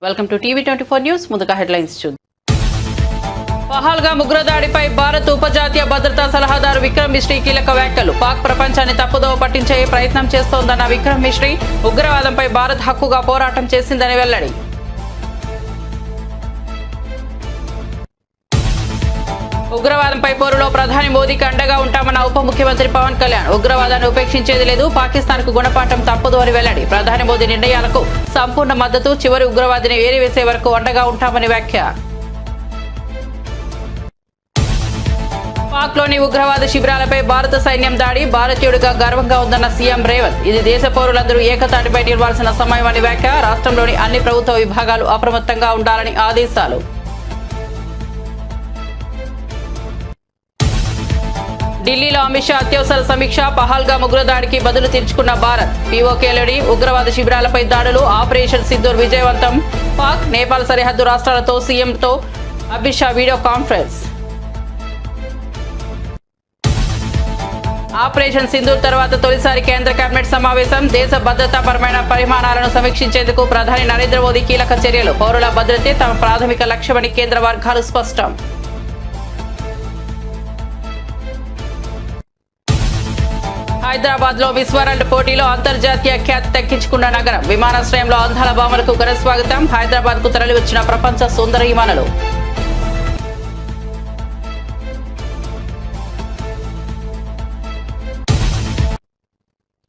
Welcome to TV 24 news. ముందుగా headlines చూద్దాం. పహల్గామ్ ఉగ్రదాడిపై భారత్ ఉపజాతీయ భద్రతా సలహాదారు విక్రమ్ మిశ్రీ కీలక వ్యాఖ్యలు. పాక్ ప్రపంచాన్ని తప్పుదోవ పట్టించే ప్రయత్నం చేస్తోందన్న విక్రమ్ మిశ్రీ ఉగ్రవాదంపై భారత్ హక్కుగా పోరాటం చేసిందని వెల్లడి. ఉగ్రవాదంపై పోరులో ప్రధాని మోదీకి అండగా ఉంటామన్న ఉప ముఖ్యమంత్రి పవన్ కళ్యాణ్. ఉగ్రవాదాన్ని ఉపేక్షించేది లేదు, పాకిస్తాన్కు గుణపాఠం తప్పదు అని వెల్లడి. ప్రధాని మోదీ నిర్ణయాలకు సంపూర్ణ మద్దతు, చివరి ఉగ్రవాదిని ఏరివేసే వరకు అండగా ఉంటామని వ్యాఖ్య. పాక్లోని ఉగ్రవాద శిబిరాలపై భారత సైన్యం దాడి, భారతీయుడిగా గర్వంగా ఉందన్న సీఎం రేవంత్. ఇది దేశ పౌరులందరూ ఏకతాటిపై నిలవాల్సిన సమయమని వ్యాఖ్య. రాష్ట్రంలోని అన్ని ప్రభుత్వ విభాగాలు అప్రమత్తంగా ఉండాలని ఆదేశాలు. ఢిల్లీలో అమిత్ షా అత్యవసర సమీక్ష. పహల్గామ్ ఉగ్రదాడికి బదులు తీర్చుకున్న భారత్. పీఓకేలోని ఉగ్రవాద శిబిరాలపై దాడులు, ఆపరేషన్ సింధూర్ విజయవంతం. పాక్, నేపాల్ సరిహద్దు రాష్ట్రాలతో సీఎంతో Amit Shah video conference. Operation Sindoor తర్వాత తొలిసారి కేంద్ర కేబినెట్ సమావేశం. దేశ భద్రతాపరమైన పరిమాణాలను సమీక్షించేందుకు ప్రధాని నరేంద్ర మోదీ కీలక చర్యలు. పౌరుల భద్రతే తమ ప్రాథమిక లక్ష్యమని కేంద్ర వర్గాలు స్పష్టం. హైదరాబాద్ లో మిస్ వరల్డ్ పోటీలో అంతర్జాతీయ ఖ్యాతి దక్కించుకున్న నగరం. విమానాశ్రయంలో అందాల భామలకు ఘన స్వాగతం. హైదరాబాద్ కు తరలివచ్చిన ప్రపంచ సుందరీమణులు.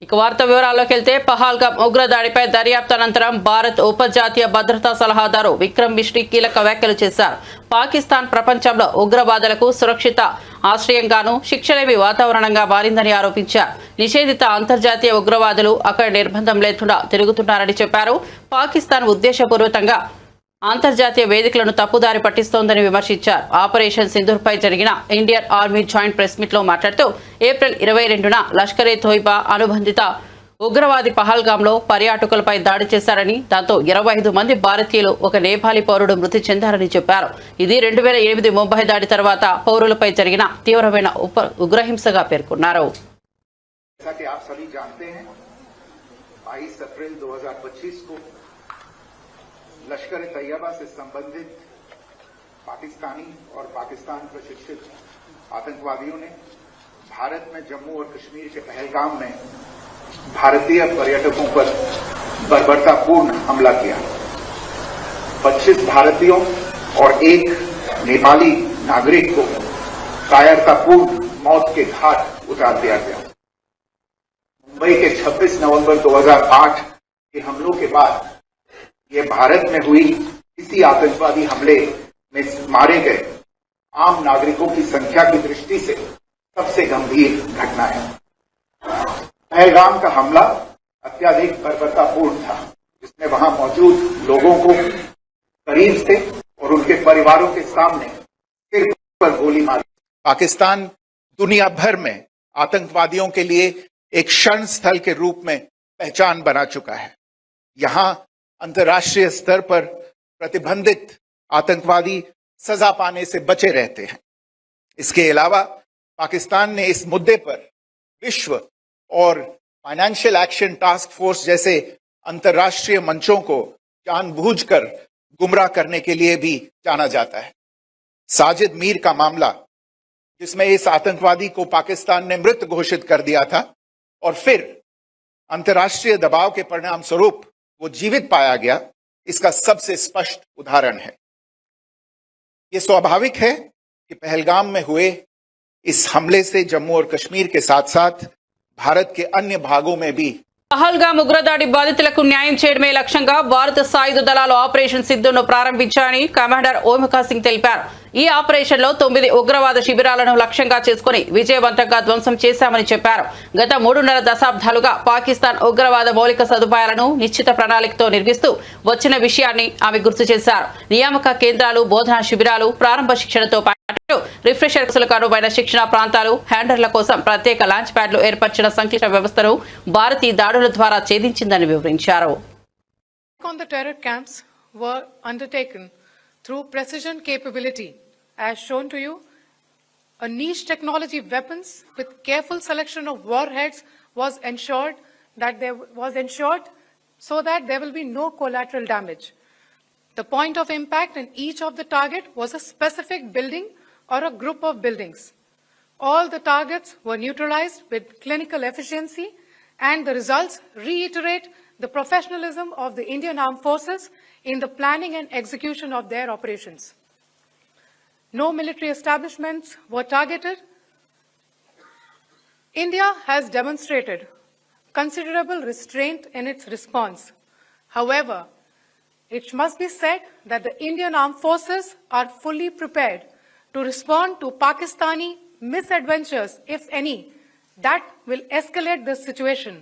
ఇక వార్త వివరాల్లోకి వెళ్తే, పహల్గామ్ ఉగ్రదాడిపై దర్యాప్తు అనంతరం భారత్ ఉపజాతీయ భద్రతా సలహాదారు విక్రమ్ మిశ్రీ కీలక వ్యాఖ్యలు చేశారు. పాకిస్తాన్ ప్రపంచంలో ఉగ్రవాదులకు సురక్షిత ఆశ్రయంగాను, శిక్షలేమి వాతావరణంగా మారిందని ఆరోపించారు. నిషేధిత అంతర్జాతీయ ఉగ్రవాదులు అక్కడ నిర్బంధం లేకుండా తిరుగుతున్నారని చెప్పారు. పాకిస్తాన్ ఉద్దేశపూర్వకంగా అంతర్జాతీయ వేదికలను తప్పుదారి పట్టిస్తోందని విమర్శించారు. ఆపరేషన్ సింధూర్ పై జరిగిన Indian army joint press meet లో మాట్లాడుతూ, ఏప్రిల్ 22న లష్కరే తోయిబా అనుబంధిత ఉగ్రవాది పహల్గామ్లో పర్యాటకులపై దాడి చేశారని, దాంతో 25 మంది భారతీయులు, ఒక నేపాలీ పౌరుడు మృతి చెందారని చెప్పారు. ఇది 2008 ముంబై దాడి తర్వాత పౌరులపై జరిగిన తీవ్రమైన ఉగ్రహింసగా పేర్కొన్నారు. लश्कर तैयबा से संबंधित पाकिस्तानी और पाकिस्तान प्रशिक्षित आतंकवादियों ने भारत में जम्मू और कश्मीर के पहलगाम में भारतीय पर्यटकों पर बर्बरतापूर्ण हमला किया. 25 भारतीयों और एक नेपाली नागरिक को कायरतापूर्ण मौत के घाट उतार दिया गया. मुंबई के 26 नवंबर 2008 के हमलों के बाद ये भारत में हुई किसी आतंकवादी हमले में मारे गए आम नागरिकों की संख्या की दृष्टि से सबसे गंभीर घटना है. पहलगाम का हमला अत्याधिक बर्बरतापूर्ण था, जिसमें वहां मौजूद लोगों को करीब से और उनके परिवारों के सामने सिर पर गोली मारी. पाकिस्तान दुनिया भर में आतंकवादियों के लिए एक शरण स्थल के रूप में पहचान बना चुका है. यहां अंतर्राष्ट्रीय स्तर पर प्रतिबंधित आतंकवादी सजा पाने से बचे रहते हैं. इसके अलावा पाकिस्तान ने इस मुद्दे पर विश्व और फाइनेंशियल एक्शन टास्क फोर्स जैसे अंतर्राष्ट्रीय मंचों को जानबूझकर गुमराह करने के लिए भी जाना जाता है. साजिद मीर का मामला, जिसमें इस आतंकवादी को पाकिस्तान ने मृत घोषित कर दिया था और फिर अंतर्राष्ट्रीय दबाव के परिणाम स्वरूप वो जीवित पाया गया, इसका सबसे स्पष्ट उदाहरण है. ये स्वाभाविक है कि पहलगाम में हुए इस हमले से जम्मू और कश्मीर के साथ साथ भारत के अन्य भागों में भी పహల్గామ్ ఉగ్రదాడి బాధితులకు న్యాయం చేయడమే లక్ష్యంగా భారత సాయుధ దళాలు ఆపరేషన్ సింధూర్ను ప్రారంభించారని కమాండర్ ఓమికా సింగ్ తెలిపారు. ఈ ఆపరేషన్లో 9 ఉగ్రవాద శిబిరాలను లక్ష్యంగా చేసుకుని విజయవంతంగా ధ్వంసం చేశామని చెప్పారు. గత 3.5 దశాబ్దాలుగా పాకిస్తాన్ ఉగ్రవాద మౌలిక సదుపాయాలను నిశ్చిత ప్రణాళికతో నిర్మిస్తూ వచ్చిన విషయాన్ని ఆమె గుర్తు చేశారు. నియామక కేంద్రాలు, బోధనా శిబిరాలు, ప్రారంభ శిక్షణతో పాటు రిఫ్రెషర్ కోర్సులకు అనువైన శిక్షణ ప్రాంతాలు, హ్యాండర్ల కోసం ప్రత్యేక లాంచ్ ప్యాడ్లు ఏర్పరిచిన సంక్లిష్ట వ్యవస్థను భారత్ ఈ దాడుల ద్వారా ఛేదించిందని వివరించారు. On the terror camps were undertaken through precision capability, as shown to you. A niche technology weapons with careful selection of warheads was ensured so that there will be no collateral damage. The point of impact in each of the target was a specific building or a group of buildings. All the targets were neutralized with clinical efficiency, and the results reiterate the professionalism of the Indian Armed Forces in the planning and execution of their operations. No military establishments were targeted. India has demonstrated considerable restraint in its response. However, it must be said that the Indian Armed Forces are fully prepared to respond to Pakistani misadventures, if any, that will escalate the situation.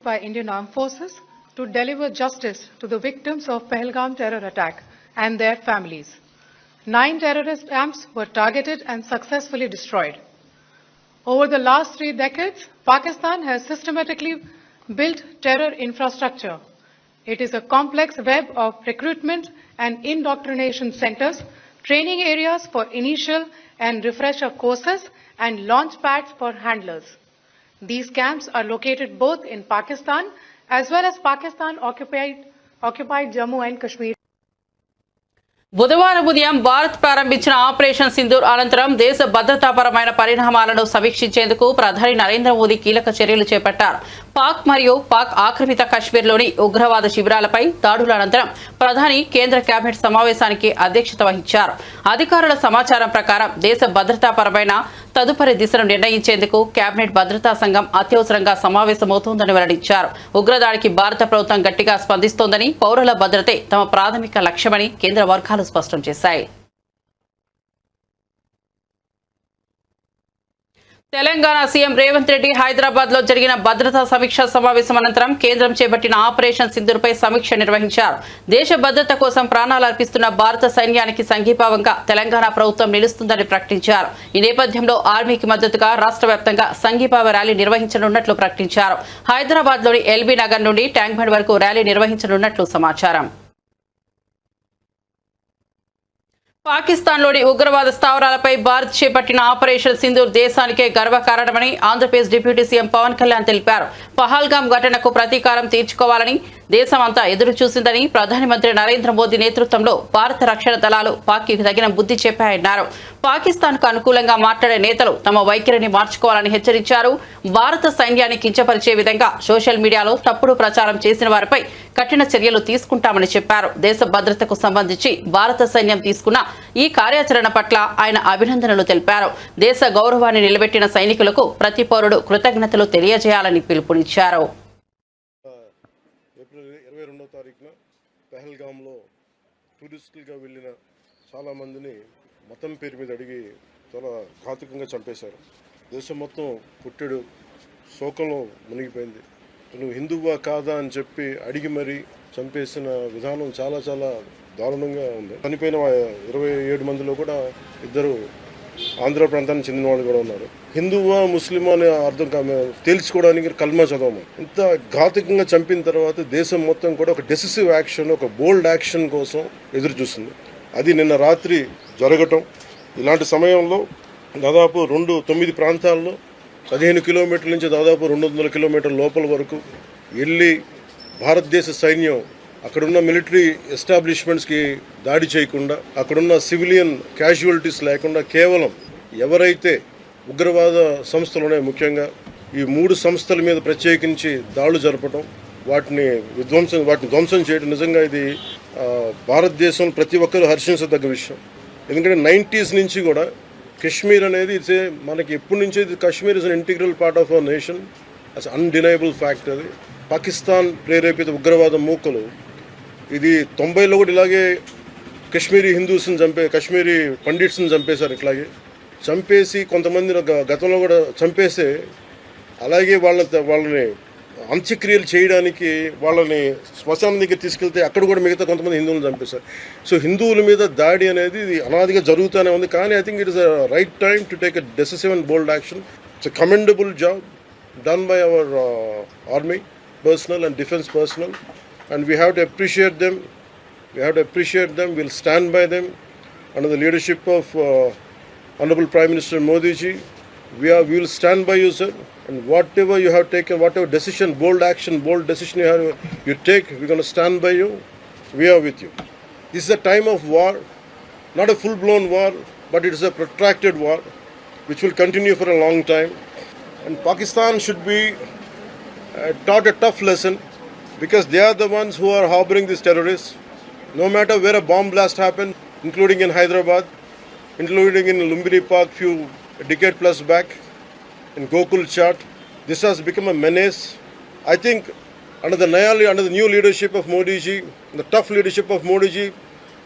By Indian Armed Forces to deliver justice to the victims of Pahalgam terror attack and their families. 9 terrorist camps were targeted and successfully destroyed. Over the last 3 decades, Pakistan has systematically built terror infrastructure. It is a complex web of recruitment and indoctrination centers, training areas for initial and refresher courses, and launch pads for handlers. These camps are located both in Pakistan as well as Pakistan-occupied Jammu and Kashmir. బుధవారం ఉదయం భారత్ ప్రారంభించిన operation Sindoor అనంతరం దేశ భద్రతాపరమైన పరిణామాలను సమీక్షించేందుకు ప్రధాని నరేంద్ర మోదీ కీలక చర్యలు చేపట్టారు. పాక్ మరియు పాక్ ఆక్రమిత కశ్మీర్లోని ఉగ్రవాద శిబిరాలపై దాడుల అనంతరం ప్రధాని కేంద్ర కేబినెట్ సమావేశానికి అధ్యక్షత వహించారు. అధికారుల సమాచారం ప్రకారం దేశ భద్రతాపరమైన తదుపరి దిశను నిర్ణయించేందుకు కేబినెట్ భద్రతా సంఘం అత్యవసరంగా సమావేశమవుతోందని వెల్లడించారు. ఉగ్రదాడికి భారత ప్రభుత్వం గట్టిగా స్పందిస్తోందని, పౌరుల భద్రతే తమ ప్రాథమిక లక్ష్యమని కేంద్ర వర్గాలు స్పష్టం చేశాయి. తెలంగాణ సీఎం రేవంత్ రెడ్డి హైదరాబాద్ లో జరిగిన భద్రతా సమీక్షా సమావేశం అనంతరం కేంద్రం చేపట్టిన ఆపరేషన్ సింధూర్పై సమీక్ష నిర్వహించారు. దేశ భద్రత కోసం ప్రాణాలు అర్పిస్తున్న భారత సైన్యానికి సంఘీభావంగా తెలంగాణ ప్రభుత్వం నిలుస్తుందని ప్రకటించారు. ఈ నేపథ్యంలో ఆర్మీకి మద్దతుగా రాష్ట్ర వ్యాప్తంగా సంఘీభావ ర్యాలీ నిర్వహించనున్నట్లు ప్రకటించారు. హైదరాబాద్ లోని ఎల్బీ నగర్ నుండి ట్యాంక్ బండ్ వరకు ర్యాలీ నిర్వహించనున్నట్లు సమాచారం. పాకిస్తాన్లోని ఉగ్రవాద స్థావరాలపై భారత్ చేపట్టిన ఆపరేషన్ సింధూర్ దేశానికే గర్వకారణమని ఆంధ్రప్రదేశ్ డిప్యూటీ సీఎం పవన్ కళ్యాణ్ తెలిపారు. పహల్గాం ఘటనకు ప్రతీకారం తీర్చుకోవాలని దేశమంతా ఎదురు చూసిందని, ప్రధానమంత్రి నరేంద్ర మోదీ నేతృత్వంలో భారత రక్షణ దళాలు పాక్కి తగిన బుద్ధి చెప్పాయన్నారు. పాకిస్తాన్కు అనుకూలంగా మాట్లాడే నేతలు తమ వైఖరిని మార్చుకోవాలని హెచ్చరించారు. భారత సైన్యాన్ని కించపరిచే విధంగా సోషల్ మీడియాలో తప్పుడు ప్రచారం చేసిన వారిపై కఠిన చర్యలు తీసుకుంటామని చెప్పారు. దేశ భద్రతకు సంబంధించి భారత సైన్యం తీసుకున్న ఈ కార్యాచరణ పట్ల ఆయన అభినందనలు తెలిపారు. దేశ గౌరవాన్ని నిలబెట్టిన సైనికులకు ప్రతి పౌరుడు కృతజ్ఞతలు తెలియజేయాలని పిలుపునిచ్చారు. ఏప్రిల్ 22వ తారీఖున పహల్గామ్లో టూరిస్టులుగా వెళ్ళిన చాలామందిని మతం పేరు మీద అడిగి చాలా ఘాతుకంగా చంపేశారు. దేశం మొత్తం పుట్టెడు శోకంలో మునిగిపోయింది. నువ్వు హిందువా కాదా అని చెప్పి అడిగి మరీ చంపేసిన విధానం చాలా చాలా దారుణంగా ఉంది. చనిపోయిన 27 మందిలో కూడా 2 ఆంధ్ర ప్రాంతానికి చెందిన వాళ్ళు కూడా ఉన్నారు. హిందువా ముస్లిమా అనే అర్థం తేల్చుకోవడానికి కల్మా చదవము. ఇంత ఘాతుకంగా చంపిన తర్వాత దేశం మొత్తం కూడా ఒక డెసిసివ్ యాక్షన్, ఒక బోల్డ్ యాక్షన్ కోసం ఎదురు చూస్తుంది. అది నిన్న రాత్రి జరగటం. ఇలాంటి సమయంలో దాదాపు 9 ప్రాంతాల్లో 15 కిలోమీటర్ల నుంచి దాదాపు 200 కిలోమీటర్ల లోపల వరకు వెళ్ళి భారతదేశ సైన్యం అక్కడున్న మిలిటరీ ఎస్టాబ్లిష్మెంట్స్కి దాడి చేయకుండా, అక్కడున్న సివిలియన్ క్యాజువాలిటీస్ లేకుండా కేవలం ఎవరైతే ఉగ్రవాద సంస్థలు ఉన్నాయో, ముఖ్యంగా ఈ 3 సంస్థల మీద ప్రత్యేకించి దాడులు జరపడం, వాటిని ధ్వంసం చేయడం నిజంగా ఇది భారతదేశం ప్రతి ఒక్కరు హర్షించదగ్గ విషయం. ఎందుకంటే 90s నుంచి కూడా కశ్మీర్ అనేది మనకి ఎప్పటి నుంచి Kashmir is an integral part of our nation. As undeniable fact. అది పాకిస్తాన్ ప్రేరేపిత ఉగ్రవాద మూకలు ఇది 90లో కూడా ఇలాగే కశ్మీరీ హిందూస్ని కశ్మీరీ పండిట్స్ని చంపేశారు. ఇట్లాగే చంపేసి కొంతమంది గతంలో కూడా చంపేస్తే అలాగే వాళ్ళని అంత్యక్రియలు చేయడానికి వాళ్ళని శ్మశానం దగ్గర తీసుకెళ్తే అక్కడ కూడా మిగతా కొంతమంది హిందువులను చంపేశారు. సో హిందువుల మీద దాడి అనేది ఇది అనాదిగా జరుగుతూనే ఉంది. కానీ I think it is a right time to take a decisive and bold action. It's a commendable job done by our army personnel and defense personnel, and we have to appreciate them. We'll stand by them under the leadership of Honorable Prime Minister Modi ji. We will stand by you, sir, and whatever you have taken, whatever decision, bold action, bold decision you take, we're going to stand by you. We are with you. This is a time of war, not a full-blown war, but it is a protracted war, which will continue for a long time. And Pakistan should be taught a tough lesson, because they are the ones who are harboring these terrorists. No matter where a bomb blast happened, including in Hyderabad, including in Lumbini Park few decade plus back, in Gokul Chat, this has become a menace. I think under the new leadership of Modi ji, the tough leadership of Modi ji,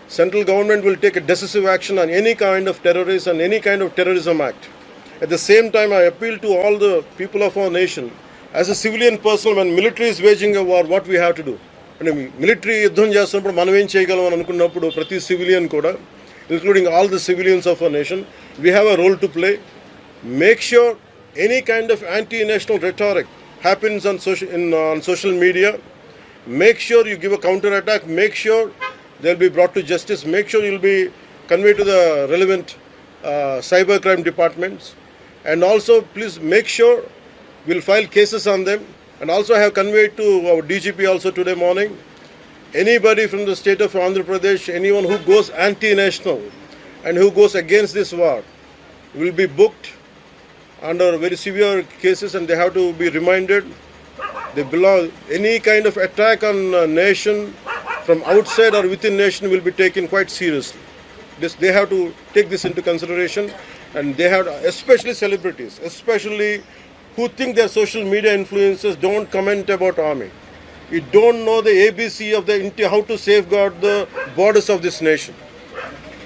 central government will take a decisive action on any kind of terrorism and any kind of terrorism act. At the same time, I appeal to all the people of our nation, as a civilian person, when military is waging a war, what we have to do? And military యుద్ధం చేస్తున్నప్పుడు మనం ఏం చేయగలం అని అనుకున్నప్పుడు ప్రతి civilian కూడా, including all the civilians of our nation, we have a role to play. Make sure any kind of anti-national rhetoric happens on social media. Make sure you give a counter-attack. Make sure they'll be brought to justice. Make sure you'll be conveyed to the relevant cybercrime departments. And also, please make sure we'll file cases on them. And also I have conveyed to our DGP also today morning, anybody from the state of Andhra Pradesh, anyone who goes anti-national and who goes against this war will be booked under very severe cases, and they have to be reminded they belong. Any kind of attack on a nation from outside or within nation will be taken quite seriously. They have to take this into consideration, and they have, especially celebrities, especially who think they're social media influencers, don't comment about army. You don't know the ABC of how to safeguard the borders of this nation.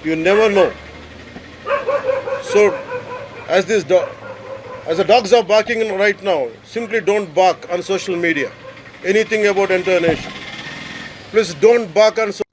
You never know. So, as the dogs are barking right now, simply don't bark on social media. Anything about entire nation. Please don't bark on social.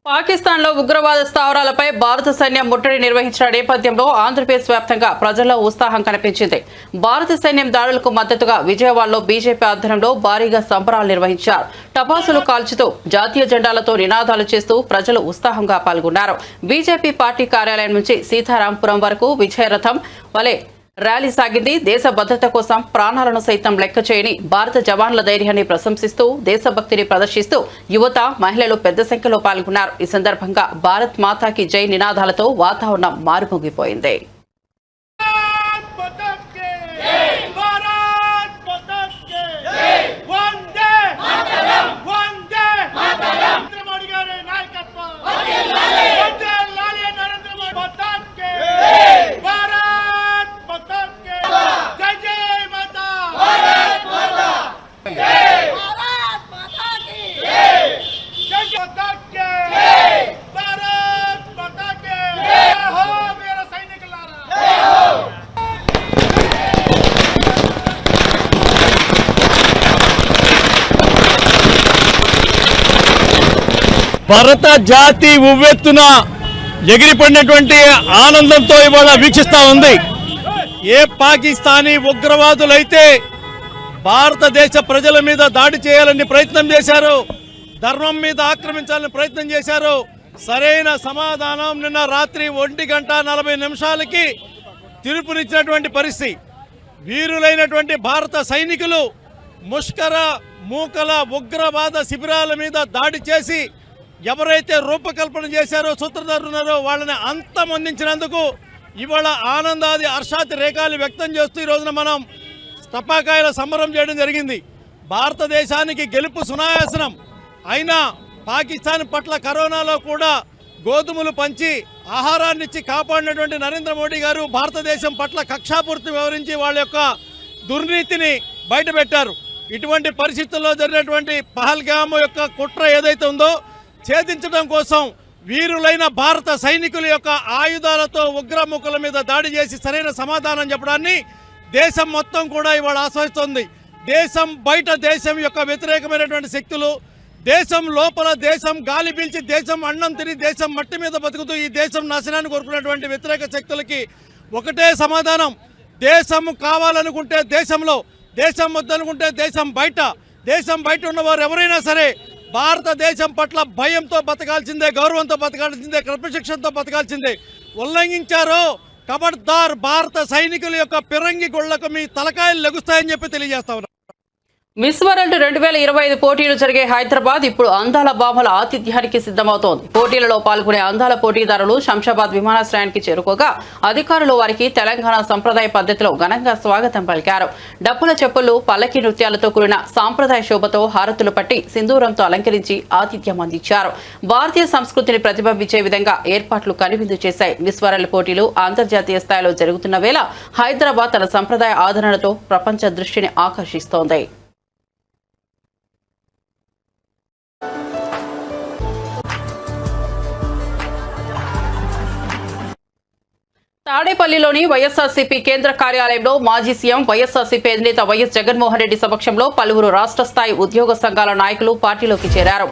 పాకిస్తాన్లో ఉగ్రవాద స్థావరాలపై భారత సైన్యం ముట్టడి నిర్వహించిన నేపథ్యంలో ఆంధ్రప్రదేశ్ వ్యాప్తంగా ప్రజల్లో ఉత్సాహం కనిపించింది. భారత సైన్యం దాడులకు మద్దతుగా విజయవాడలో బీజేపీ ఆధ్వర్యంలో భారీగా సంబరాలు నిర్వహించారు. టపాసులు కాల్చుతూ జాతీయ జెండాలతో నినాదాలు చేస్తూ ప్రజలు ఉత్సాహంగా పాల్గొన్నారు. బీజేపీ పార్టీ కార్యాలయం నుంచి సీతారాంపురం వరకు విజయరథం వలె ర్యాలీ సాగింది. దేశ భద్రత కోసం ప్రాణాలను సైతం లెక్క చేయని భారత జవాన్ల ధైర్యాన్ని ప్రశంసిస్తూ దేశభక్తిని ప్రదర్శిస్తూ యువత, మహిళలు పెద్ద సంఖ్యలో పాల్గొన్నారు. ఈ సందర్భంగా భారత్ మాతాకి జై నినాదాలతో వాతావరణం మారుమోగిపోయింది. భారత జాతి ఉవ్వెత్తున ఎగిరిపడినటువంటి ఆనందంతో ఇవాళ వీక్షిస్తూ ఉంది. ఏ పాకిస్తానీ ఉగ్రవాదులైతే భారతదేశ ప్రజల మీద దాడి చేయాలని ప్రయత్నం చేశారో, ధర్మం మీద ఆక్రమించాలని ప్రయత్నం చేశారో, సరైన సమాధానం నిన్న రాత్రి 1:40 తీర్పునిచ్చినటువంటి పరిస్థితి. వీరులైనటువంటి భారత సైనికులు ముష్కర మూకల ఉగ్రవాద శిబిరాల మీద దాడి చేసి ఎవరైతే రూపకల్పన చేశారో, సూత్రధారున్నారో వాళ్ళని అంతమొందించినందుకు ఇవాళ ఆనందాది హర్షాతి రేఖలు వ్యక్తం చేస్తూ ఈ రోజున మనం టపాకాయల సంబరం చేయడం జరిగింది. భారతదేశానికి గెలుపు సునాయాసనం అయినా పాకిస్తాన్ పట్ల కరోనాలో కూడా గోధుమలు పంచి ఆహారాన్ని ఇచ్చి కాపాడినటువంటి నరేంద్ర మోడీ గారు భారతదేశం పట్ల కక్షాపూర్తి వివరించి వాళ్ళ యొక్క దుర్నీతిని బయటపెట్టారు. ఇటువంటి పరిస్థితుల్లో జరిగినటువంటి పహల్గామ్ యొక్క కుట్ర ఏదైతే ఉందో ఛేదించడం కోసం వీరులైన భారత సైనికుల యొక్క ఆయుధాలతో ఉగ్రముఖుల మీద దాడి చేసి సరైన సమాధానం చెప్పడాన్ని దేశం మొత్తం కూడా ఇవాళ ఆస్వాదిస్తోంది. దేశం బయట దేశం యొక్క వ్యతిరేకమైనటువంటి శక్తులు, దేశం లోపల దేశం గాలి పీల్చి దేశం అన్నం తిని దేశం మట్టి మీద బతుకుతూ ఈ దేశం నాశనాన్ని కోరుకున్నటువంటి వ్యతిరేక శక్తులకి ఒకటే సమాధానం. దేశం కావాలనుకుంటే దేశంలో, దేశం వద్దనుకుంటే దేశం బయట ఉన్నవారు ఎవరైనా సరే భారతదేశం పట్ల భయంతో బతకాల్సిందే, గౌరవంతో బతకాల్సిందే, క్రమశిక్షణతో బతకాల్సిందే. ఉల్లంఘించారో ఖబర్దార్ భారత సైనికుల యొక్క పిరంగి గుళ్లకు మీ తలకాయలు లెగుస్తాయని చెప్పి తెలియజేస్తా ఉన్నారు. మిస్ వరల్డ్ 2025 పోటీలు జరిగే హైదరాబాద్ ఇప్పుడు అందాల బామల ఆతిథ్యానికి సిద్ధమవుతోంది. పోటీలలో పాల్గొనే అందాల పోటీదారులు శంషాబాద్ విమానాశ్రయానికి చేరుకోగా అధికారులు వారికి తెలంగాణ సంప్రదాయ పద్ధతిలో ఘనంగా స్వాగతం పలికారు. డప్పుల చెప్పులు, పల్లకి నృత్యాలతో కూడిన సాంప్రదాయ శోభతో హారతులు పట్టి సింధూరంతో అలంకరించి ఆతిథ్యం అందించారు. భారతీయ సంస్కృతిని ప్రతిబింబించే విధంగా ఏర్పాట్లు కనువిందు చేశాయి. మిస్ వరల్డ్ పోటీలు అంతర్జాతీయ స్థాయిలో జరుగుతున్న వేళ హైదరాబాద్ తన సంప్రదాయ ఆదరణతో ప్రపంచ దృష్టిని ఆకర్షిస్తోంది. తాడేపల్లిలోని వైఎస్ఆర్సీపీ కేంద్ర కార్యాలయంలో మాజీ సీఎం వైఎస్ఆర్సీపీ అధినేత వైఎస్ జగన్మోహన్ రెడ్డి సమక్షంలో పలువురు రాష్ట్ర స్థాయి ఉద్యోగ సంఘాల నాయకులు పార్టీలోకి చేరారు.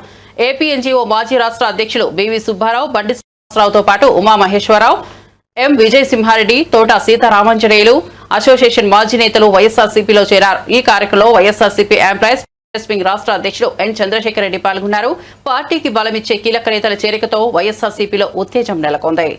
ఏపీ ఎన్జీఓ మాజీ రాష్ట్ర అధ్యక్షులు బివి సుబ్బారావు, బండి శ్రీనివాసరావుతో పాటు ఉమామహేశ్వరరావు, ఎం విజయసింహారెడ్డి, తోట సీతారామాంజనేయులు అసోసియేషన్ మాజీ నేతలు వైఎస్ఆర్సీపీలో చేరారు. ఈ కార్యక్రమంలో వైఎస్ఆర్సీపీ ఎంప్లాయీస్ వింగ్ రాష్ట్ర అధ్యక్షుడు ఎన్ చంద్రశేఖర్ రెడ్డి పాల్గొన్నారు. పార్టీకి బలమిచ్చే కీలక నేతల చేరికతో వైఎస్ఆర్సీపీలో ఉత్తేజం నెలకొంది.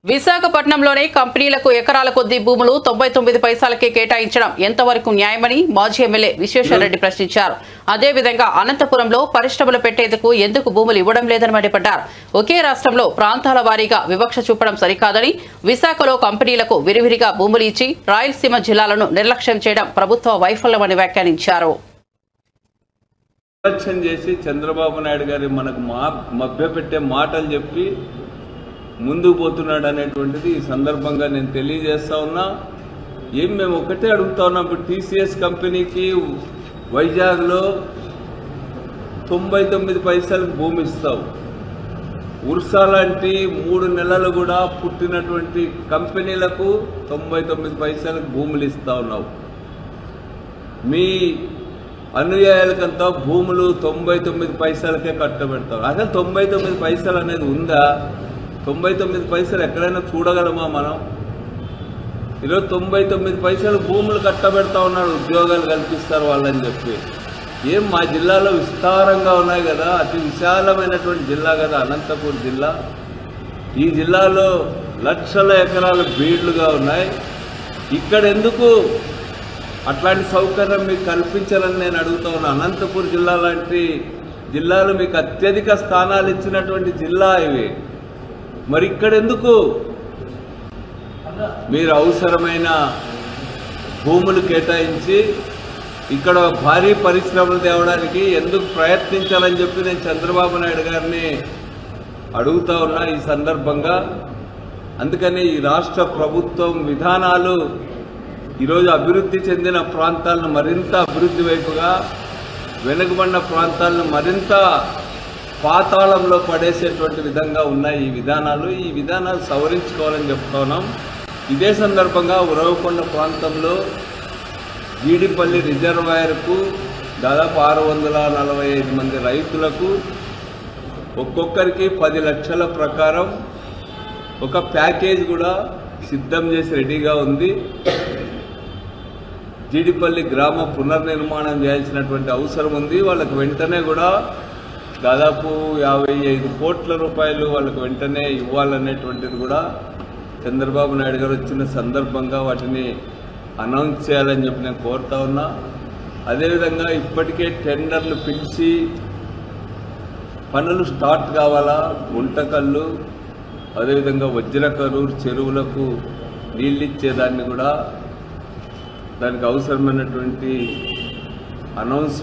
విశాఖపట్నంలోనే కంపెనీలకు ఎకరాల కొద్దీ భూములు 99 పైసలకే కేటాయించడం ఎంతవరకు న్యాయమని మాజీ ఎమ్మెల్యే విశ్వేశ్వరరెడ్డి ప్రశ్నించారు. అదేవిధంగా అనంతపురంలో పరిశ్రమలు పెట్టేందుకు ఎందుకు భూములు ఇవ్వడం లేదని మండిపడ్డారు. ఒకే రాష్ట్రంలో ప్రాంతాల వారీగా వివక్ష చూపడం సరికాదని, విశాఖలో కంపెనీలకు విరివిరిగా భూములు ఇచ్చి రాయలసీమ జిల్లాలను నిర్లక్ష్యం చేయడం ప్రభుత్వ వైఫల్యమని వ్యాఖ్యానించారు. చంద్రబాబు నాయుడు గారి మనకు మభ్యపెట్టే మాటలు చెప్పి ముందుకు పోతున్నాడు అనేటువంటిది ఈ సందర్భంగా నేను తెలియజేస్తా ఉన్నా. మేము ఒకటే అడుగుతా ఉన్నాం. ఇప్పుడు టీసీఎస్ కంపెనీకి వైజాగ్లో 99 పైసలకు భూమి ఇస్తావు. ఉర్సా లాంటి 3 నెలలు కూడా పుట్టినటువంటి కంపెనీలకు 99 పైసలకు భూములు ఇస్తా ఉన్నావు. మీ అనుయాయులకంతా భూములు 99 పైసలకే కట్టబెడతావు. అసలు 99 పైసలు అనేది ఉందా? 99 పైసలు ఎక్కడైనా చూడగలమా మనం? ఈరోజు 99 పైసలు భూములు కట్టబెడతా ఉన్నాడు, ఉద్యోగాలు కల్పిస్తారు వాళ్ళని చెప్పి. మా జిల్లాలో విస్తారంగా ఉన్నాయి కదా, అతి విశాలమైనటువంటి జిల్లా కదా అనంతపూర్ జిల్లా. ఈ జిల్లాలో లక్షల ఎకరాల బీడ్లుగా ఉన్నాయి. ఇక్కడ ఎందుకు అట్లాంటి సౌకర్యం మీకు కల్పించాలని నేను అడుగుతా ఉన్నా. అనంతపూర్ జిల్లా లాంటి జిల్లాలు మీకు అత్యధిక స్థానాలు ఇచ్చినటువంటి జిల్లా ఇవి. మరి ఇక్కడ ఎందుకు మీరు అవసరమైన భూములు కేటాయించి ఇక్కడ భారీ పరిశ్రమలు తేవడానికి ఎందుకు ప్రయత్నించాలని చెప్పి నేను చంద్రబాబు నాయుడు గారిని అడుగుతా ఉన్నా ఈ సందర్భంగా. అందుకని ఈ రాష్ట్ర ప్రభుత్వం విధానాలు ఈరోజు అభివృద్ధి చెందిన ప్రాంతాలను మరింత అభివృద్ధి వైపుగా, వెనుకబడిన ప్రాంతాలను మరింత పాతాళంలో పడేసేటువంటి విధంగా ఉన్నాయి ఈ విధానాలు సవరించుకోవాలని చెప్తున్నాం. ఇదే సందర్భంగా ఉరవకొండ ప్రాంతంలో జీడిపల్లి రిజర్వాయర్కు దాదాపు 645 మంది రైతులకు ఒక్కొక్కరికి 10 లక్షల ప్రకారం ఒక ప్యాకేజ్ కూడా సిద్ధం చేసి రెడీగా ఉంది. జీడిపల్లి గ్రామ పునర్నిర్మాణం చేయాల్సినటువంటి అవసరం ఉంది. వాళ్ళకు వెంటనే కూడా దాదాపు 55 కోట్ల రూపాయలు వాళ్ళకు వెంటనే ఇవ్వాలనేటువంటిది కూడా చంద్రబాబు నాయుడు గారు వచ్చిన సందర్భంగా వాటిని అనౌన్స్ చేయాలని చెప్పి నేను కోరుతా ఉన్నా. అదేవిధంగా ఇప్పటికే టెండర్లు పిలిచి పనులు స్టార్ట్ కావాలా. గుంటకల్లు, అదేవిధంగా వజ్రకరూరు చెరువులకు నీళ్ళిచ్చేదాన్ని కూడా దానికి అవసరమైనటువంటి అనౌన్స్.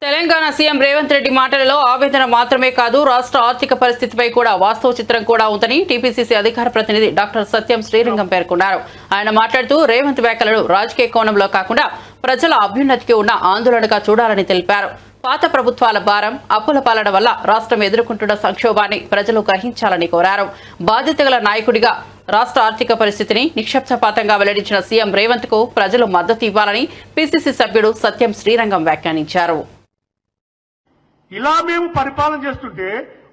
తెలంగాణ సీఎం రేవంత్ రెడ్డి మాటలలో ఆవేదన మాత్రమే కాదు, రాష్ట్ర ఆర్థిక పరిస్థితిపై కూడా వాస్తవ చిత్రం కూడా ఉందని టీపీసీసీ అధికార ప్రతినిధి డాక్టర్ సత్యం శ్రీరంగం పేర్కొన్నారు. ఆయన మాట్లాడుతూ రేవంత్ వ్యాఖ్యలను రాజకీయ కోణంలో కాకుండా ప్రజల అభ్యున్నతికి ఉన్న ఆందోళనగా చూడాలని తెలిపారు. పాత ప్రభుత్వాల భారం, అప్పుల పాలన వల్ల రాష్ట్రం ఎదుర్కొంటున్న సంక్షోభాన్ని ప్రజలు గ్రహించాలని కోరారు. బాధ్యత గల నాయకుడిగా రాష్ట్ర ఆర్థిక పరిస్థితిని నిక్షిప్తపాతంగా వెల్లడించిన సీఎం రేవంత్ కు ప్రజలు మద్దతు ఇవ్వాలని పీసీసీ సభ్యుడు సత్యం శ్రీరంగం వ్యాఖ్యానించారు. ఇలా మేము పరిపాలన చేస్తుంటే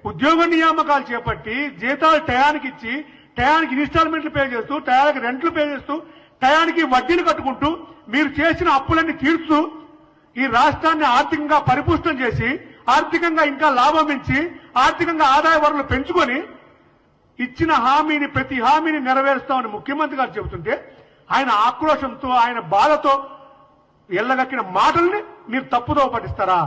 ఉద్యోగ నియామకాలు చేపట్టి జీతాలు టయానికి ఇచ్చి, టయానికి ఇన్స్టాల్మెంట్లు పే చేస్తూ, టయానికి రెంట్లు పే చేస్తూ, టయానికి వడ్డీలు కట్టుకుంటూ, మీరు చేసిన అప్పులన్నీ తీర్చుతూ ఈ రాష్ట్రాన్ని ఆర్థికంగా పరిపుష్టం చేసి, ఆర్థికంగా ఇంకా లాభం ఇచ్చి, ఆర్థికంగా ఆదాయ వనరులు పెంచుకొని ఇచ్చిన హామీని, ప్రతి హామీని నెరవేరుస్తామని ముఖ్యమంత్రి గారు చెబుతుంటే ఆయన ఆక్రోశంతో, ఆయన బాధతో ఎల్లగక్కిన మాటల్ని మీరు తప్పుదో పట్టిస్తారా?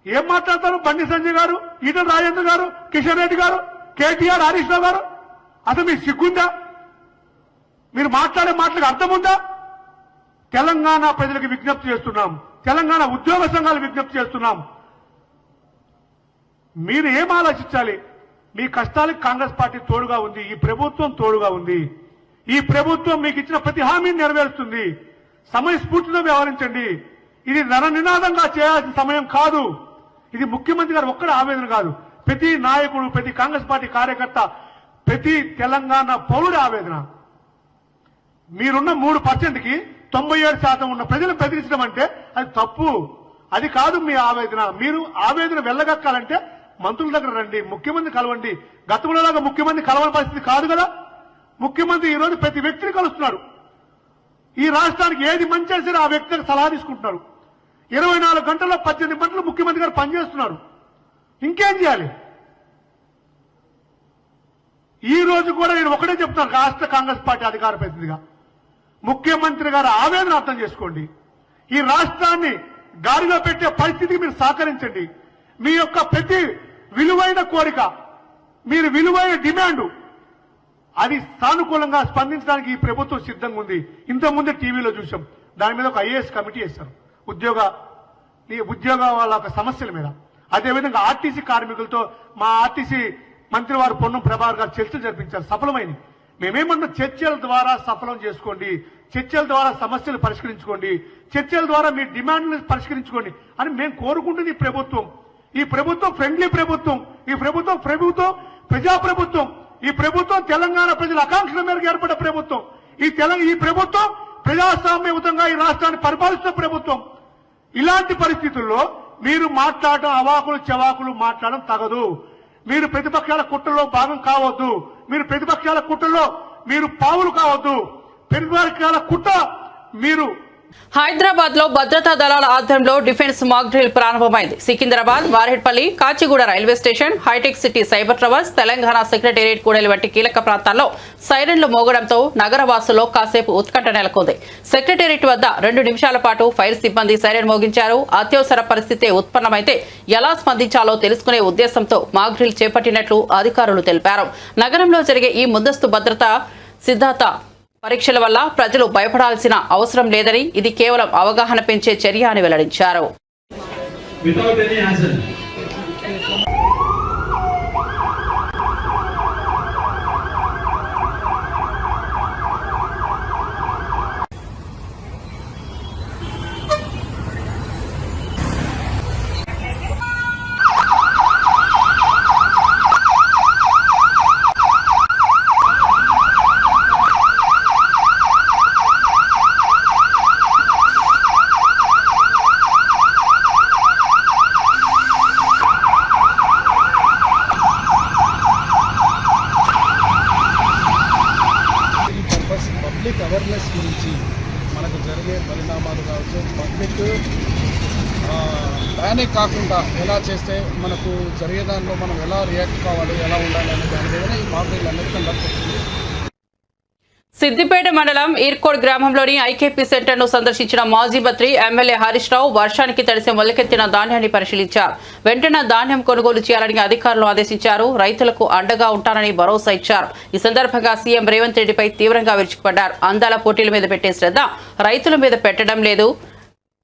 ఏం మాట్లాడతారు బండి సంజయ్ గారు, ఈటల రాజేంద్ర గారు, కిషన్ రెడ్డి గారు, కేటీఆర్, హరీష్ రావు గారు? అసలు మీకు సిగ్గుందా? మీరు మాట్లాడే మాటలకు అర్థం ఉందా? తెలంగాణ ప్రజలకు విజ్ఞప్తి చేస్తున్నాం, తెలంగాణ ఉద్యోగ సంఘాలకు విజ్ఞప్తి చేస్తున్నాం. మీరు ఏం ఆలోచించాలి? మీ కష్టాలకు కాంగ్రెస్ పార్టీ తోడుగా ఉంది, ఈ ప్రభుత్వం తోడుగా ఉంది. ఈ ప్రభుత్వం మీకు ఇచ్చిన ప్రతి హామీని నెరవేరుస్తుంది. సమయస్ఫూర్తితో వ్యవహరించండి. ఇది నరనినాదంగా చేయాల్సిన సమయం కాదు. ఇది ముఖ్యమంత్రి గారు ఒక్కడే ఆవేదన కాదు, ప్రతి నాయకుడు, ప్రతి కాంగ్రెస్ పార్టీ కార్యకర్త, ప్రతి తెలంగాణ పౌరుడి ఆవేదన. మీరున్న 3%కి 97% ఉన్న ప్రజలు బెదిరించడం అంటే అది తప్పు. అది కాదు మీ ఆవేదన. మీరు ఆవేదన వెళ్ళగక్కాలంటే మంత్రుల దగ్గర రండి, ముఖ్యమంత్రి కలవండి. గతంలోలాగా ముఖ్యమంత్రి కలవని పరిస్థితి కాదు కదా. ముఖ్యమంత్రి ఈరోజు ప్రతి వ్యక్తిని కలుస్తున్నారు. ఈ రాష్ట్రానికి ఏది మంచి సరే ఆ వ్యక్తికి సలహా తీసుకుంటున్నారు. 24 గంటల్లో 18 గంటలు ముఖ్యమంత్రి గారు పనిచేస్తున్నారు. ఇంకేం చేయాలి? ఈ రోజు కూడా నేను ఒకటే చెప్తాను, రాష్ట్ర కాంగ్రెస్ పార్టీ అధికార ప్రతినిధిగా, ముఖ్యమంత్రి గారు ఆవేదన అర్థం చేసుకోండి. ఈ రాష్ట్రాన్ని గాడిలో పెట్టే పరిస్థితికి మీరు సహకరించండి. మీ యొక్క ప్రతి విలువైన కోరిక, మీరు విలువైన డిమాండ్, అది సానుకూలంగా స్పందించడానికి ఈ ప్రభుత్వం సిద్ధంగా ఉంది. ఇంతకుముందే టీవీలో చూసాం, దాని మీద ఒక ఐఏఎస్ కమిటీ వేశారు ఉద్యోగ వాళ్ళ సమస్యల మీద. అదేవిధంగా ఆర్టీసీ కార్మికులతో మా ఆర్టీసీ మంత్రి వారు పొన్నం ప్రభాకర్ గారు చర్చలు జరిపించారు, సఫలమైంది. మేమేమన్నా చర్చల ద్వారా సఫలం చేసుకోండి, చర్చల ద్వారా సమస్యలు పరిష్కరించుకోండి, చర్చల ద్వారా మీ డిమాండ్లు పరిష్కరించుకోండి అని మేము కోరుకుంటుంది ఈ ప్రభుత్వం. ఈ ప్రభుత్వం ఫ్రెండ్లీ ప్రభుత్వం, ఈ ప్రభుత్వం ప్రజాప్రభుత్వం, ఈ ప్రభుత్వం తెలంగాణ ప్రజల ఆకాంక్షల మేరకు ఏర్పడ్డ ప్రభుత్వం. ఈ ప్రభుత్వం ప్రజాస్వామ్యయుతంగా ఈ రాష్ట్రాన్ని పరిపాలిస్తున్న ప్రభుత్వం. ఇలాంటి పరిస్థితుల్లో మీరు మాట్లాడటం, అవాకులు చెవాకులు మాట్లాడడం తగదు. మీరు ప్రతిపక్షాల కుట్రలో భాగం కావద్దు. మీరు ప్రతిపక్షాల కుట్రలో మీరు పావులు కావద్దు. ప్రతిపక్షాల కుట్ర మీరు. హైదరాబాద్ లో భద్రతా దళాల ఆధ్వర్యంలో డిఫెన్స్ మాక్ డ్రిల్ ప్రారంభమైంది. సికింద్రాబాద్, వారేడ్పల్లి, కాచిగూడ రైల్వే స్టేషన్, హైటెక్ City, Cyber Towers, Telangana secretariat కూడలి వంటి కీలక ప్రాంతాల్లో సైరన్లు మోగడంతో నగరవాసుల్లో కాసేపు ఉత్కంఠ నెలకొంది. సెక్రటేరియట్ వద్ద 2 నిమిషాల పాటు ఫైర్ సిబ్బంది సైరన్ మోగించారు. అత్యవసర పరిస్థితి ఉత్పన్నమైతే ఎలా స్పందించాలో తెలుసుకునే ఉద్దేశంతో మాక్ డ్రిల్ చేపట్టినట్లు అధికారులు తెలిపారు. నగరంలో జరిగే ఈ ముందస్తు భద్రతా సిద్ధాంత పరీక్షల వల్ల ప్రజలు భయపడాల్సిన అవసరం లేదని, ఇది కేవలం అవగాహన పెంచే చర్య అని వెల్లడించారు. పబ్లిక్ అవేర్నెస్ గురించి మనకు జరిగే పరిణామాలు కావచ్చు, పబ్లిక్ ప్యానిక్ కాకుండా ఎలా చేస్తే మనకు జరిగే దానిలో మనం ఎలా రియాక్ట్ కావాలి, ఎలా ఉండాలి అనే దాని మీద ఈ మాక్ డ్రిల్ అనేది కండక్ట్ అవుతుంది. సిద్దిపేట మండలం ఈర్కోడ్ గ్రామంలోని ఐకేపీ సెంటర్ ను సందర్శించిన మాజీ మంత్రి ఎమ్మెల్యే హరీష్ రావు వర్షానికి తడిసి మొలకెత్తిన ధాన్యాన్ని పరిశీలించారు. వెంటనే ధాన్యం కొనుగోలు చేయాలని అధికారులు ఆదేశించారు. రైతులకు అండగా ఉంటానని భరోసా ఇచ్చారు. ఈ సందర్భంగా సీఎం రేవంత్ రెడ్డిపై తీవ్రంగా విరుచుకుపడ్డారు. అందాల పోటీల మీద పెట్టే శ్రద్ధ రైతుల మీద పెట్టడం లేదు.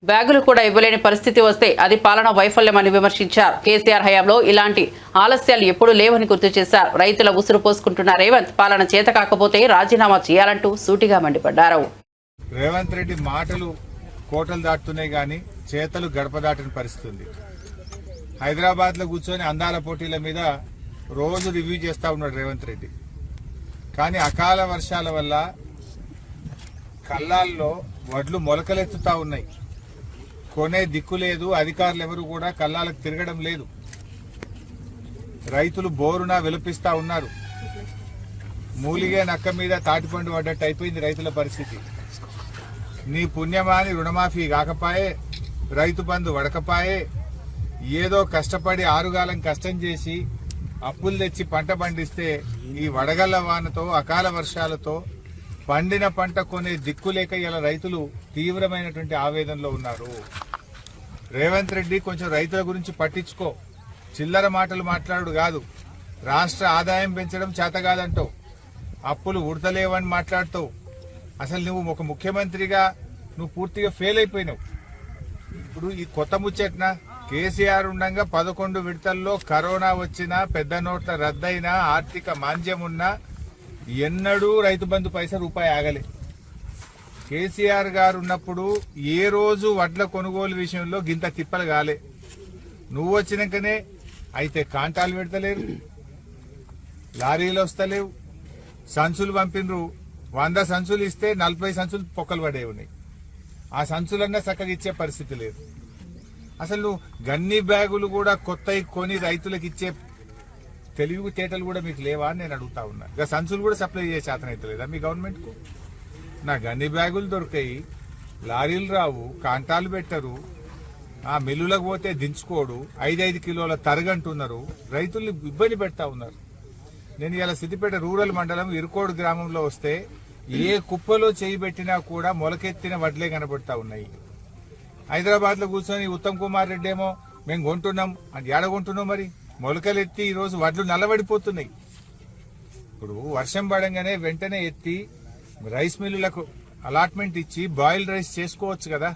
బ్యాగులు కూడా ఇవ్వలేని పరిస్థితి వస్తే అది పాలనా వైఫల్యమని విమర్శించారు. కేసీఆర్ హయాంలో ఇలాంటి ఆలస్యాలు ఎప్పుడూ లేవని గుర్తు చేశారు. రైతుల ఉసురు పోసుకుంటున్న రేవంత్ పాలన చేత కాకపోతే రాజీనామా చేయాలంటూ సూటిగా మండిపడ్డారు. రేవంత్ రెడ్డి మాటలు కోటలు దాటుతున్నాయి గాని చేతలు గడప దాటిన పరిస్థితి ఉంది. హైదరాబాద్ లో కూర్చొని అందాల పోటీల మీద రోజు రివ్యూ చేస్తా ఉన్నాడు రేవంత్ రెడ్డి. కానీ అకాల వర్షాల వల్ల కల్లాల్లో వడ్లు మొలకలెత్తుతా ఉన్నాయి. కొనే దిక్కు లేదు. అధికారులు ఎవరు కూడా కల్లాలకు తిరగడం లేదు. రైతులు బోరున విలపిస్తా ఉన్నారు. మూలిగే నక్క మీద తాటిపండు పడ్డట్టు అయిపోయింది రైతుల పరిస్థితి. నీ పుణ్యమాని రుణమాఫీ కాకపాయే, రైతు బంధు వడకపాయే, ఏదో కష్టపడి ఆరుగాలం కష్టం చేసి అప్పులు తెచ్చి పంట పండిస్తే ఈ వడగళ్ల వానతో అకాల వర్షాలతో పండిన పంట కొనే దిక్కులేక ఇలా రైతులు తీవ్రమైనటువంటి ఆవేదనలో ఉన్నారు. రేవంత్ రెడ్డి కొంచెం రైతుల గురించి పట్టించుకో. చిల్లర మాటలు మాట్లాడు కాదు. రాష్ట్ర ఆదాయం పెంచడం చేత కాదంటావు, అప్పులు ఉడతలేవని మాట్లాడుతావు. అసలు నువ్వు ఒక ముఖ్యమంత్రిగా నువ్వు పూర్తిగా ఫెయిల్ అయిపోయినావు. ఇప్పుడు ఈ కొత్త ముచ్చట్న కేసీఆర్ ఉండగా 11 విడతల్లో కరోనా వచ్చినా, పెద్ద నోట్ల రద్దయినా, ఆర్థిక మాంద్యం ఉన్నా ఎన్నడూ రైతు బంధు పైసా రూపాయి ఆగలే. కేసీఆర్ గారు ఉన్నప్పుడు ఏ రోజు వడ్ల కొనుగోలు విషయంలో గింత తిప్పలు కాలే. నువ్వు వచ్చినాకనే అయితే కాంటాలు పెడతలేరు, లారీలు వస్తలేవు, సంచులు పంపినరు. 100 సంచులు ఇస్తే 40 సంచులు పొక్కలు పడే ఉన్నాయి. ఆ సంచులన్నా చక్కగా ఇచ్చే పరిస్థితి లేదు. అసలు నువ్వు గన్ని బ్యాగులు కూడా కొత్తవి కొని రైతులకు ఇచ్చే తెలివి తేటలు కూడా మీకు లేవా అని నేను అడుగుతా ఉన్నా. ఇక సంచులు కూడా సప్లై చేసే శాతం అయితే లేదా మీ గవర్నమెంట్కు? నా గన్ని బ్యాగులు దొరికాయి, లారీలు రావు, కాంటాలు పెట్టరు, ఆ మిల్లులకు పోతే దించుకోడు, 5 కిలోల తరగంటున్నారు, రైతుల్ని ఇబ్బంది పెడతా ఉన్నారు. నేను ఇలా సిద్దిపేట రూరల్ మండలం ఇరుకోడు గ్రామంలో వస్తే ఏ కుప్పలో చేయి పెట్టినా కూడా మొలకెత్తిన వడ్లే కనబడతా ఉన్నాయి. హైదరాబాద్ లో కూర్చొని ఉత్తమ్ కుమార్ రెడ్డి ఏమో మేము కొంటున్నాం అని ఏడ కొంటున్నాం, మరి మొలకలెత్తి ఈరోజు వడ్లు నల్లబడిపోతున్నాయి. ఇప్పుడు వర్షం పడంగానే వెంటనే ఎత్తి రైస్ మిల్లులకు అలాట్మెంట్ ఇచ్చి బాయిల్ రైస్ చేసుకోవచ్చు కదా.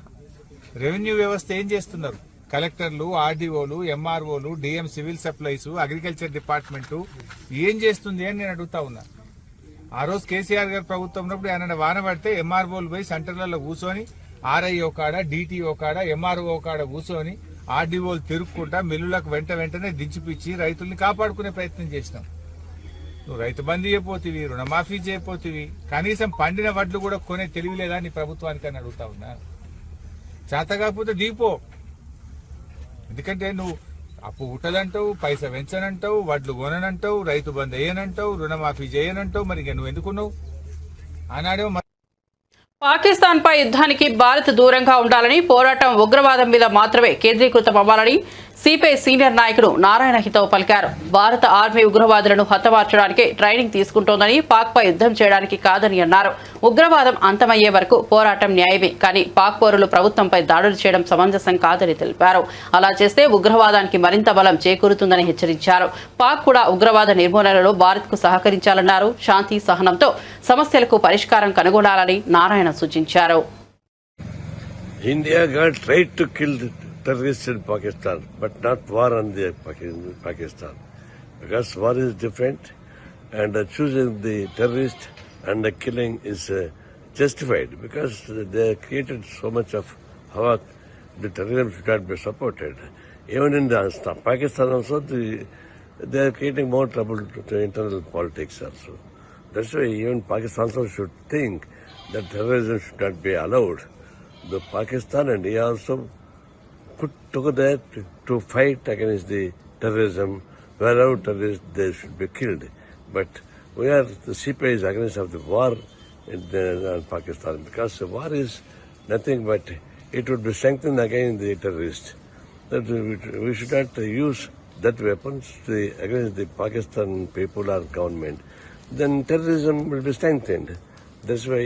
రెవెన్యూ వ్యవస్థ ఏం చేస్తున్నారు? కలెక్టర్లు, ఆర్డీఓలు, ఎంఆర్ఓలు, DM civil supplies, agriculture department ఏం చేస్తుంది అని నేను అడుగుతా ఉన్నా. ఆ రోజు కేసీఆర్ గారు ప్రభుత్వం ఉన్నప్పుడు ఆయన వాన పడితే ఎంఆర్ఓలు పోయి సెంటర్లలో కూర్చొని ఆర్ఐఓ కాడ, డిటిఓ కాడ, ఎంఆర్ఓ కాడ కూర్చొని ఆర్డీఓలు తిరుక్కుంటా మిల్లులకు వెంటనే దించిపిచ్చి రైతుల్ని కాపాడుకునే ప్రయత్నం చేసినాం. నువ్వు రైతు బంధు చేయపోతివి, రుణమాఫీ చేయపోతివి, కనీసం పండిన వడ్లు కూడా కొనే తెలివి లేదా నీ ప్రభుత్వానికి అని అడుగుతా ఉన్నా. చేత కాకపోతే దీపో. ఎందుకంటే నువ్వు అప్పు ఉట్టదంటావు, పైసా పెంచనంటావు, వడ్లు కొననంటావు, రైతు బంధు వేయనంటావు, రుణమాఫీ చేయనంటావు. మరి ఇక నువ్వు ఎందుకున్నావు? ఆనాడేమో పాకిస్తాన్ పై యుద్ధానికి భారత్ దూరంగా ఉండాలని, పోరాటం ఉగ్రవాదం మీద మాత్రమే కేంద్రీకృతం అవ్వాలని సిపిఐ సీనియర్ నాయకుడు నారాయణ హితవు పలికారు. భారత ఆర్మీ ఉగ్రవాదులను హతమార్చడానికి ట్రైనింగ్ తీసుకుంటోందని, పాక్ పై యుద్ధం చేయడానికి కాదని అన్నారు. ఉగ్రవాదం అంతమయ్యే వరకు పోరాటం న్యాయమే, కానీ పాక్ పౌరులు ప్రభుత్వంపై దాడులు చేయడం సమంజసం కాదని తెలిపారు. అలా చేస్తే ఉగ్రవాదానికి మరింత బలం చేకూరుతుందని హెచ్చరించారు. పాక్ కూడా ఉగ్రవాద నిర్మూలనలో భారత్ కు సహకరించాలన్నారు. శాంతి సహనంతో సమస్యలకు పరిష్కారం కనుగొనాలని నారాయణ సూచించారు. India got tried to kill the terrorists in Pakistan, but not war on the Pakistan, because war is different, and choosing the terrorist and the killing is justified because they created so much of havoc. The terrorism should not be supported. Even in Pakistan also, they are creating more trouble to internal politics also. That's why even Pakistan also should think that terrorism should not be allowed. The Pakistan and India also put together to fight against the terrorism. Wherever terrorists, they should be killed. But the CPI is against of the war in Pakistan, because the war is nothing but it would be strengthened against the terrorists. That we should not use that weapons against the Pakistan people or government. Then terrorism will be strengthened. That's why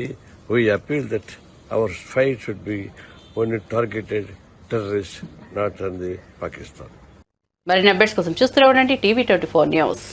we appeal that our fight should be only targeted terrorists, not on the Pakistan. మరిన్ని updates కోసం చూస్తూనే ఉండండి TV 24 news.